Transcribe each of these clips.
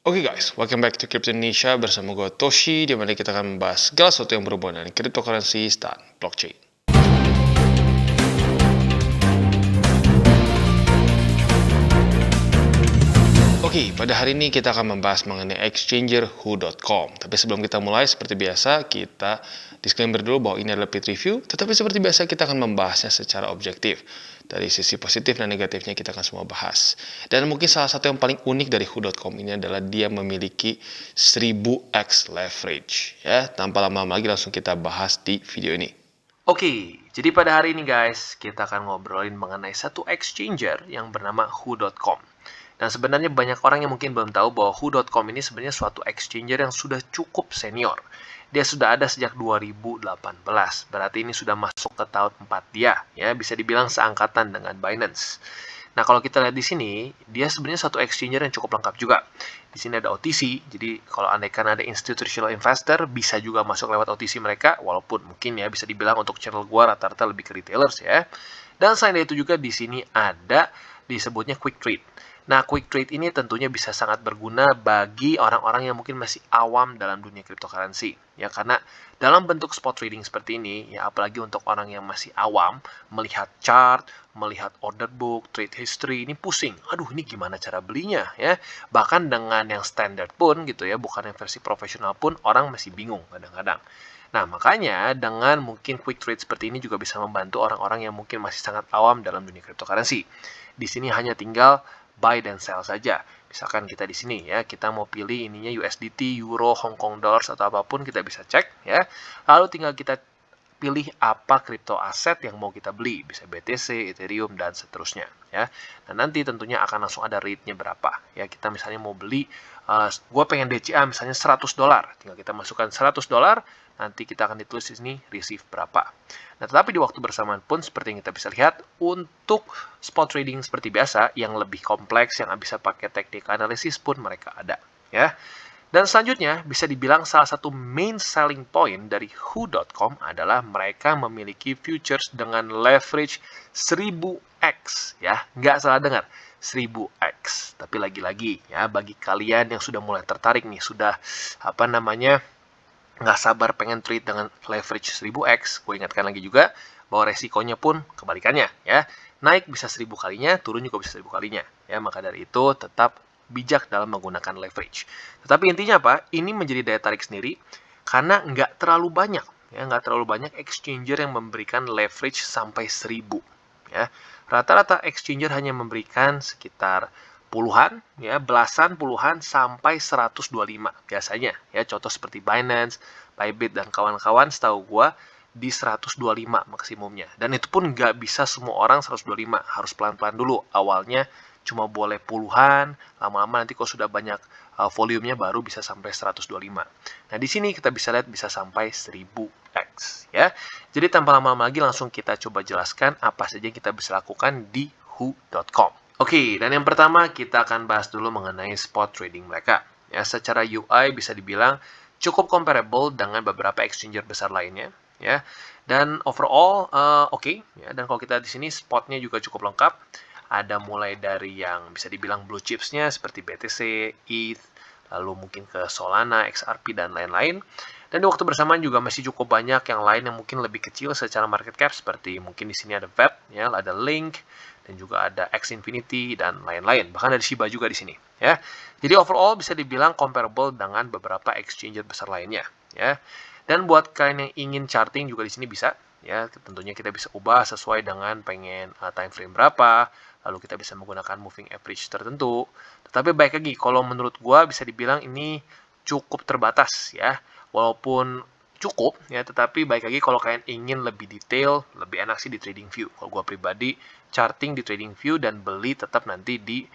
Oke guys, welcome back to Crypto Indonesia bersama gue Toshi, di mana kita akan membahas segala sesuatu yang berhubungan dengan cryptocurrency dan blockchain. Oke, pada hari ini kita akan membahas mengenai exchanger who.com. Tapi sebelum kita mulai, seperti biasa, kita disclaimer dulu bahwa ini adalah paid review. Tetapi seperti biasa, kita akan membahasnya secara objektif. Dari sisi positif dan negatifnya kita akan semua bahas. Dan mungkin salah satu yang paling unik dari who.com ini adalah dia memiliki 1000x leverage. Ya, tanpa lama-lama lagi langsung kita bahas di video ini. Oke, jadi pada hari ini guys, kita akan ngobrolin mengenai satu exchanger yang bernama who.com. Dan sebenarnya banyak orang yang mungkin belum tahu bahwa who.com ini sebenarnya suatu exchanger yang sudah cukup senior. Dia sudah ada sejak 2018, berarti ini sudah masuk ke tahun 4 dia, ya bisa dibilang seangkatan dengan Binance. Nah, kalau kita lihat di sini, dia sebenarnya satu exchanger yang cukup lengkap juga. Di sini ada OTC, jadi kalau andaikan ada institutional investor, bisa juga masuk lewat OTC mereka, walaupun mungkin ya bisa dibilang untuk channel gua rata-rata lebih ke retailers ya. Dan selain itu juga di sini ada disebutnya quick trade. Nah, quick trade ini tentunya bisa sangat berguna bagi orang-orang yang mungkin masih awam dalam dunia cryptocurrency. Ya, karena dalam bentuk spot trading seperti ini, ya apalagi untuk orang yang masih awam, melihat chart, melihat order book, trade history, ini pusing. Aduh, ini gimana cara belinya ya? Bahkan dengan yang standar pun gitu ya, bukan yang versi profesional pun, orang masih bingung kadang-kadang. Nah, makanya dengan mungkin quick trade seperti ini juga bisa membantu orang-orang yang mungkin masih sangat awam dalam dunia cryptocurrency. Di sini hanya tinggal buy dan sell saja. Misalkan kita di sini ya, kita mau pilih ininya USDT, Euro, Hong Kong Dollars atau apapun, kita bisa cek ya. Lalu tinggal kita pilih apa kripto aset yang mau kita beli, bisa BTC, Ethereum dan seterusnya ya. Dan nanti tentunya akan langsung ada rate-nya berapa ya. Kita misalnya mau beli gue pengen DCA misalnya $100, tinggal kita masukkan $100, nanti kita akan ditulis di sini receive berapa. Nah, tetapi di waktu bersamaan pun seperti yang kita bisa lihat, untuk spot trading seperti biasa yang lebih kompleks yang bisa pakai teknik analisis pun mereka ada ya. Dan selanjutnya bisa dibilang salah satu main selling point dari who.com adalah mereka memiliki futures dengan leverage 1000x ya. Nggak salah dengar, 1000x. Tapi lagi-lagi ya, bagi kalian yang sudah mulai tertarik nih, sudah nggak sabar pengen trade dengan leverage 1000x, gue ingatkan lagi juga bahwa resikonya pun kebalikannya ya. Naik bisa 1000 kalinya, turun juga bisa 1000 kalinya ya. Maka dari itu tetap bijak dalam menggunakan leverage. Tetapi intinya apa? Ini menjadi daya tarik sendiri karena nggak terlalu banyak ya, nggak terlalu banyak exchanger yang memberikan leverage sampai 1000 ya. Rata-rata exchanger hanya memberikan sekitar puluhan, ya belasan, puluhan, sampai 125 biasanya. Ya, contoh seperti Binance, Bybit, dan kawan-kawan setahu gua di 125 maksimumnya. Dan itu pun nggak bisa semua orang 125, harus pelan-pelan dulu. Awalnya cuma boleh puluhan, lama-lama nanti kalau sudah banyak volumenya baru bisa sampai 125. Nah, di sini kita bisa lihat bisa sampai 1000x ya. Jadi tanpa lama-lama lagi langsung kita coba jelaskan apa saja yang kita bisa lakukan di who.com. Oke, dan yang pertama kita akan bahas dulu mengenai spot trading mereka. Ya, secara UI bisa dibilang cukup comparable dengan beberapa exchanger besar lainnya, ya. Dan overall oke, ya. Dan kalau kita di sini spotnya juga cukup lengkap. Ada mulai dari yang bisa dibilang blue chipsnya seperti BTC, ETH, lalu mungkin ke Solana, XRP dan lain-lain. Dan di waktu bersamaan juga masih cukup banyak yang lain yang mungkin lebih kecil secara market cap, seperti mungkin di sini ada VEP, ya, ada Link, dan juga ada X Infinity dan lain-lain. Bahkan ada Shiba juga di sini, ya. Jadi overall bisa dibilang comparable dengan beberapa exchanger besar lainnya, ya. Dan buat kalian yang ingin charting juga di sini bisa, ya. Tentunya kita bisa ubah sesuai dengan pengen time frame berapa, lalu kita bisa menggunakan moving average tertentu. Tetapi baik lagi, kalau menurut gua bisa dibilang ini cukup terbatas, ya. Walaupun cukup ya, tetapi baik lagi kalau kalian ingin lebih detail, lebih enak sih di TradingView. Kalau gue pribadi charting di TradingView dan beli tetap nanti di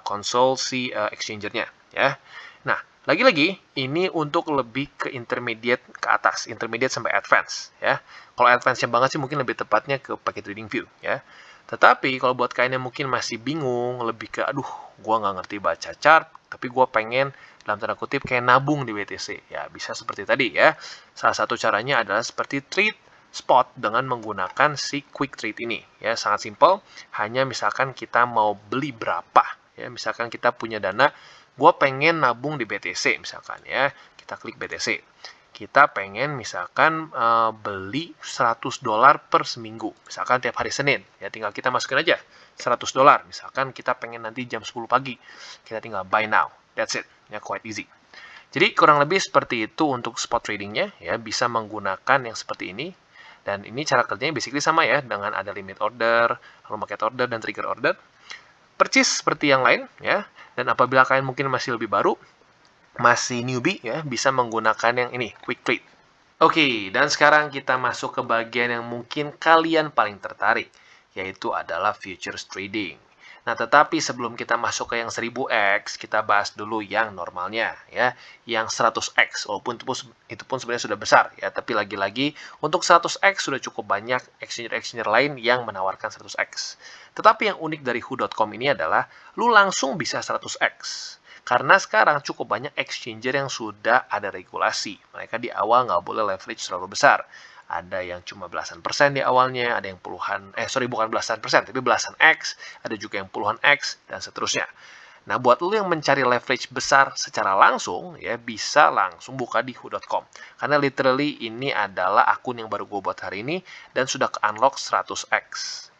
konsol si exchangernya ya. Nah, lagi-lagi ini untuk lebih ke intermediate ke atas, intermediate sampai advance ya. Kalau advance-nya banget sih mungkin lebih tepatnya ke pakai TradingView ya. Tetapi kalau buat kalian yang mungkin masih bingung, lebih ke aduh, gue nggak ngerti baca chart, tapi gue pengen dalam tanda kutip kayak nabung di BTC. Ya, bisa seperti tadi ya. Salah satu caranya adalah seperti trade spot dengan menggunakan si quick trade ini. Ya, sangat simpel. Hanya misalkan kita mau beli berapa. Ya, misalkan kita punya dana gue pengen nabung di BTC misalkan ya. Kita klik BTC. Kita pengen misalkan beli $100 per seminggu. Misalkan tiap hari Senin. Ya tinggal kita masukin aja $100. Misalkan kita pengen nanti jam 10 pagi. Kita tinggal buy now. That's it. Ya quite easy. Jadi kurang lebih seperti itu untuk spot tradingnya. Ya bisa menggunakan yang seperti ini. Dan ini cara kerjanya basically sama ya. Dengan ada limit order, lalu market order, dan trigger order. Purchase seperti yang lain ya. Dan apabila kalian mungkin masih lebih baru, masih newbie ya, bisa menggunakan yang ini, quick trade. Oke, dan sekarang kita masuk ke bagian yang mungkin kalian paling tertarik, yaitu adalah futures trading. Nah, tetapi sebelum kita masuk ke yang 1000x, kita bahas dulu yang normalnya ya, yang 100x. Walaupun itu pun sebenarnya sudah besar ya, tapi lagi-lagi untuk 100x sudah cukup banyak exchanger-exchanger lain yang menawarkan 100x. Tetapi yang unik dari who.com ini adalah lu langsung bisa 100x. Karena sekarang cukup banyak exchanger yang sudah ada regulasi. Mereka di awal nggak boleh leverage terlalu besar. Ada yang cuma belasan persen di awalnya, ada yang bukan belasan persen, tapi belasan X, ada juga yang puluhan X, dan seterusnya. Nah, buat lu yang mencari leverage besar secara langsung, ya bisa langsung buka di who.com. Karena literally ini adalah akun yang baru gue buat hari ini, dan sudah ke-unlock 100x.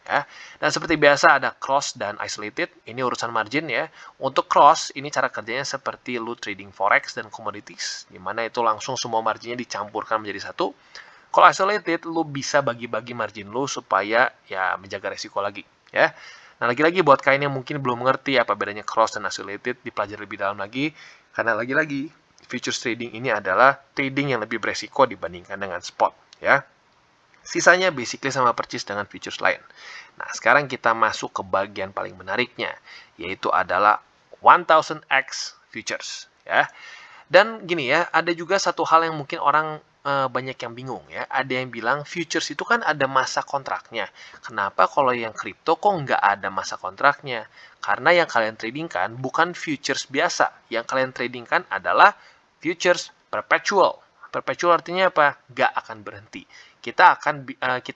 Ya. Dan seperti biasa ada cross dan isolated, ini urusan margin ya. Untuk cross, ini cara kerjanya seperti lu trading forex dan commodities, di mana itu langsung semua marginnya dicampurkan menjadi satu. Kalau isolated, lu bisa bagi-bagi margin lu supaya ya menjaga resiko lagi ya. Nah, lagi-lagi buat kalian yang mungkin belum mengerti apa bedanya cross dan isolated, dipelajari lebih dalam lagi, karena lagi-lagi futures trading ini adalah trading yang lebih beresiko dibandingkan dengan spot ya. Sisanya basically sama persis dengan futures lain. Nah, sekarang kita masuk ke bagian paling menariknya, yaitu adalah 1000x futures. Ya. Dan gini ya, ada juga satu hal yang mungkin orang banyak yang bingung ya. Ada yang bilang futures itu kan ada masa kontraknya. Kenapa kalau yang kripto kok nggak ada masa kontraknya? Karena yang kalian tradingkan bukan futures biasa. Yang kalian tradingkan adalah futures perpetual. Perpetual artinya apa? Nggak akan berhenti. Kita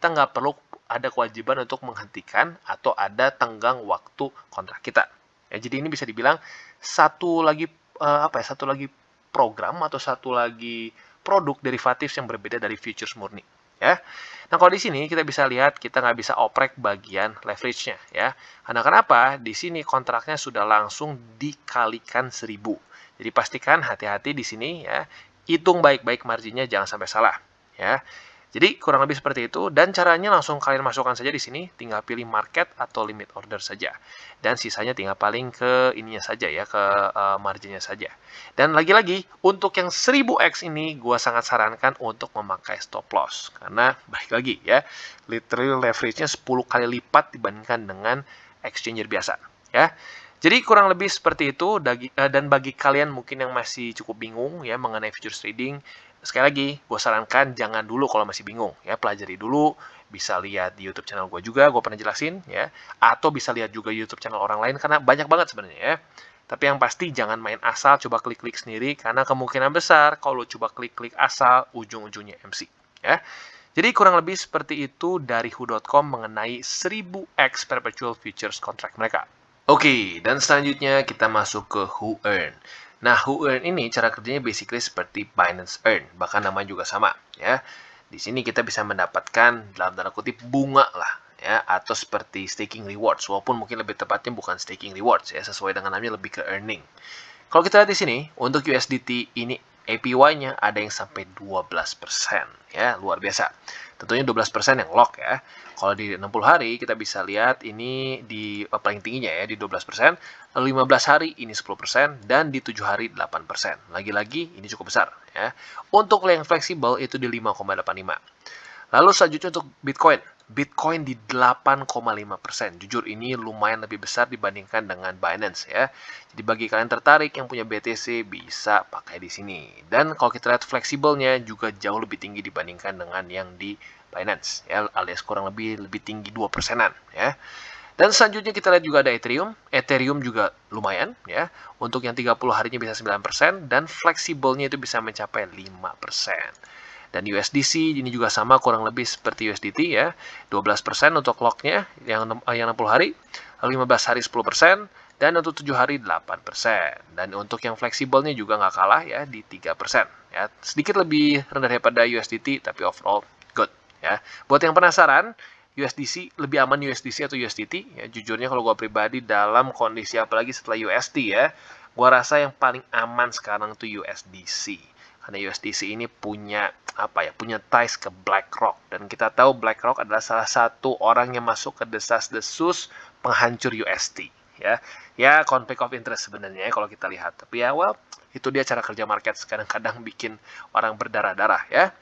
nggak perlu ada kewajiban untuk menghentikan atau ada tenggang waktu kontrak kita. Ya, jadi ini bisa dibilang satu lagi program atau satu lagi produk derivatif yang berbeda dari futures murni. Ya. Nah, kalau di sini kita bisa lihat kita nggak bisa oprek bagian leverage-nya. Ya. Karena kenapa? Di sini kontraknya sudah langsung dikalikan 1000. Jadi pastikan hati-hati di sini ya. Hitung baik-baik marginnya, jangan sampai salah. Ya. Jadi kurang lebih seperti itu, dan caranya langsung kalian masukkan saja di sini, tinggal pilih market atau limit order saja. Dan sisanya tinggal paling ke ininya saja ya, ke marginnya saja. Dan lagi-lagi, untuk yang 1000x ini, gue sangat sarankan untuk memakai stop loss. Karena, balik lagi ya, literally leverage-nya 10 kali lipat dibandingkan dengan exchanger biasa. Ya. Jadi kurang lebih seperti itu, dan bagi kalian mungkin yang masih cukup bingung ya mengenai futures trading, sekali lagi, gue sarankan jangan dulu kalau masih bingung ya, pelajari dulu, bisa lihat di YouTube channel gue juga, gue pernah jelasin ya, atau bisa lihat juga YouTube channel orang lain karena banyak banget sebenarnya ya. Tapi yang pasti jangan main asal, coba klik-klik sendiri karena kemungkinan besar kalau coba klik-klik asal ujung-ujungnya MC ya. Jadi kurang lebih seperti itu dari who.com mengenai 1000x perpetual futures contract mereka. Oke, dan selanjutnya kita masuk ke Who Earn. Nah, Who Earn ini cara kerjanya basically seperti Binance Earn, bahkan namanya juga sama ya. Di sini kita bisa mendapatkan dalam tanda kutip bunga lah ya, atau seperti staking rewards, walaupun mungkin lebih tepatnya bukan staking rewards ya, sesuai dengan namanya lebih ke earning. Kalau kita lihat di sini, untuk USDT ini APY-nya ada yang sampai 12% ya, luar biasa. Tentunya 12% yang lock ya. Kalau di 60 hari kita bisa lihat ini di paling tingginya ya di 12%, 15 hari ini 10%, dan di 7 hari 8%. Lagi-lagi ini cukup besar ya. Untuk yang fleksibel itu di 5,85. Lalu selanjutnya untuk Bitcoin. Bitcoin di 8,5%. Jujur ini lumayan lebih besar dibandingkan dengan Binance ya. Jadi bagi kalian tertarik yang punya BTC bisa pakai di sini. Dan kalau kita lihat fleksibelnya juga jauh lebih tinggi dibandingkan dengan yang di Binance ya, alias kurang lebih tinggi 2%-an ya. Dan selanjutnya kita lihat juga ada Ethereum. Ethereum juga lumayan ya. Untuk yang 30 harinya bisa 9% dan fleksibelnya itu bisa mencapai 5%. Dan USDC ini juga sama kurang lebih seperti USDT ya. 12% untuk locknya yang 60 hari, 15 hari 10%, Dan untuk 7 hari 8%. Dan untuk yang fleksibelnya juga nggak kalah ya di 3%. Ya, sedikit lebih rendah daripada USDT tapi overall good ya. Buat yang penasaran, USDC lebih aman USDC atau USDT? Ya, jujurnya kalau gue pribadi dalam kondisi apalagi setelah USD ya, gue rasa yang paling aman sekarang itu USDC. Karena USDC ini punya punya ties ke BlackRock, dan kita tahu BlackRock adalah salah satu orang yang masuk ke desas-desus penghancur USD ya conflict of interest sebenarnya ya kalau kita lihat, tapi ya itu dia cara kerja market, kadang-kadang bikin orang berdarah-darah ya.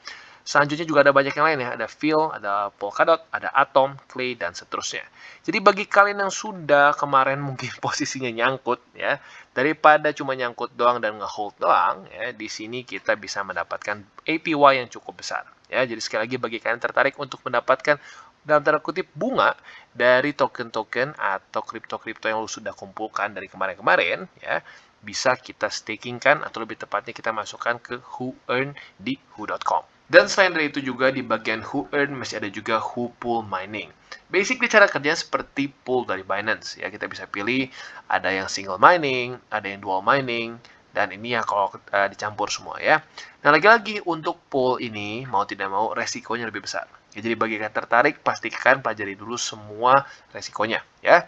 Selanjutnya juga ada banyak yang lain ya, ada Phil, ada Polkadot, ada Atom, Clay, dan seterusnya. Jadi bagi kalian yang sudah kemarin mungkin posisinya nyangkut ya, daripada cuma nyangkut doang dan nge-hold doang ya, di sini kita bisa mendapatkan APY yang cukup besar ya. Jadi sekali lagi bagi kalian tertarik untuk mendapatkan dalam tanda kutip bunga dari token-token atau kripto-kripto yang lu sudah kumpulkan dari kemarin-kemarin ya, bisa kita stakingkan atau lebih tepatnya kita masukkan ke WhoEarn di who.com. Dan selain dari itu juga di bagian WhoEarn masih ada juga WhoPool Mining. Basically cara kerjanya seperti pool dari Binance ya, kita bisa pilih ada yang single mining, ada yang dual mining, dan ini ya kalau dicampur semua ya. Nah lagi-lagi untuk pool ini mau tidak mau resikonya lebih besar. Ya, jadi bagi kalian tertarik pastikan pelajari dulu semua resikonya ya.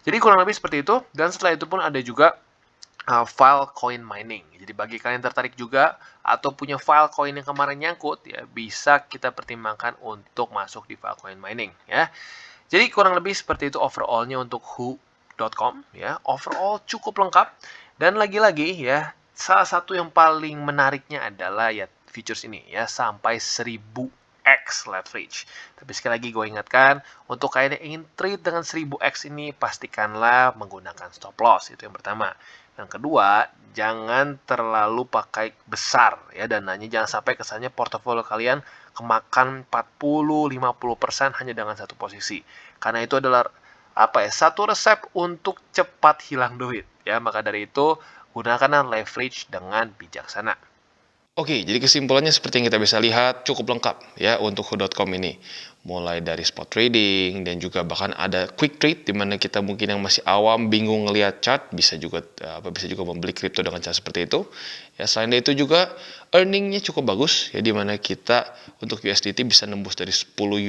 Jadi kurang lebih seperti itu, dan setelah itu pun ada juga Filecoin mining. Jadi bagi kalian yang tertarik juga atau punya Filecoin yang kemarin nyangkut ya, bisa kita pertimbangkan untuk masuk di Filecoin mining ya. Jadi kurang lebih seperti itu overall-nya untuk who.com ya. Overall cukup lengkap, dan lagi-lagi ya salah satu yang paling menariknya adalah ya features ini ya, sampai 1000x leverage. Tapi sekali lagi gue ingatkan, untuk kalian yang ingin trade dengan 1000x ini pastikanlah menggunakan stop loss, itu yang pertama. Yang kedua, jangan terlalu pakai besar ya dananya, jangan sampai kesannya portofolio kalian kemakan 40-50% hanya dengan satu posisi. Karena itu adalah satu resep untuk cepat hilang duit ya. Maka dari itu gunakanlah leverage dengan bijaksana. Oke, jadi kesimpulannya seperti yang kita bisa lihat cukup lengkap ya untuk who.com ini. Mulai dari spot trading dan juga bahkan ada quick trade di mana kita mungkin yang masih awam bingung ngelihat chart bisa juga membeli kripto dengan cara seperti itu. Ya, selain itu juga earningnya cukup bagus ya, di mana kita untuk USDT bisa nembus dari 10%,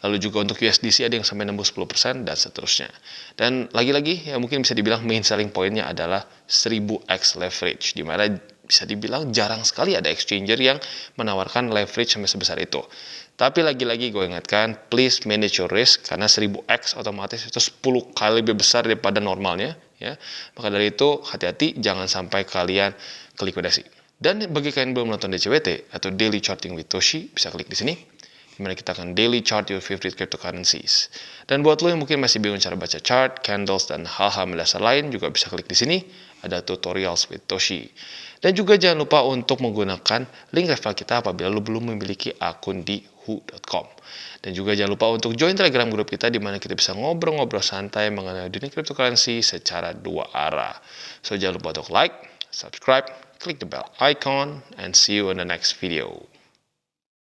lalu juga untuk USDC ada yang sampai nembus 10% dan seterusnya. Dan lagi-lagi ya mungkin bisa dibilang main selling point-nya adalah 1000x leverage, di mana bisa dibilang jarang sekali ada exchanger yang menawarkan leverage sampai sebesar itu. Tapi lagi-lagi gue ingatkan, please manage your risk, karena 1000x otomatis itu 10 kali lebih besar daripada normalnya ya. Maka dari itu hati-hati jangan sampai kalian kelikuidasi. Dan bagi kalian yang belum nonton DCWT atau Daily Charting with Toshi, bisa klik di sini, dimana kita akan daily chart your favorite cryptocurrencies. Dan buat lo yang mungkin masih bingung cara baca chart, candles, dan hal-hal mendasar lain, juga bisa klik di sini, ada tutorials with Toshi. Dan juga jangan lupa untuk menggunakan link referral kita apabila lo belum memiliki akun di who.com. Dan juga jangan lupa untuk join Telegram grup kita, di mana kita bisa ngobrol-ngobrol santai mengenai dunia cryptocurrency secara dua arah. So jangan lupa untuk like, subscribe, click the bell icon, and see you in the next video.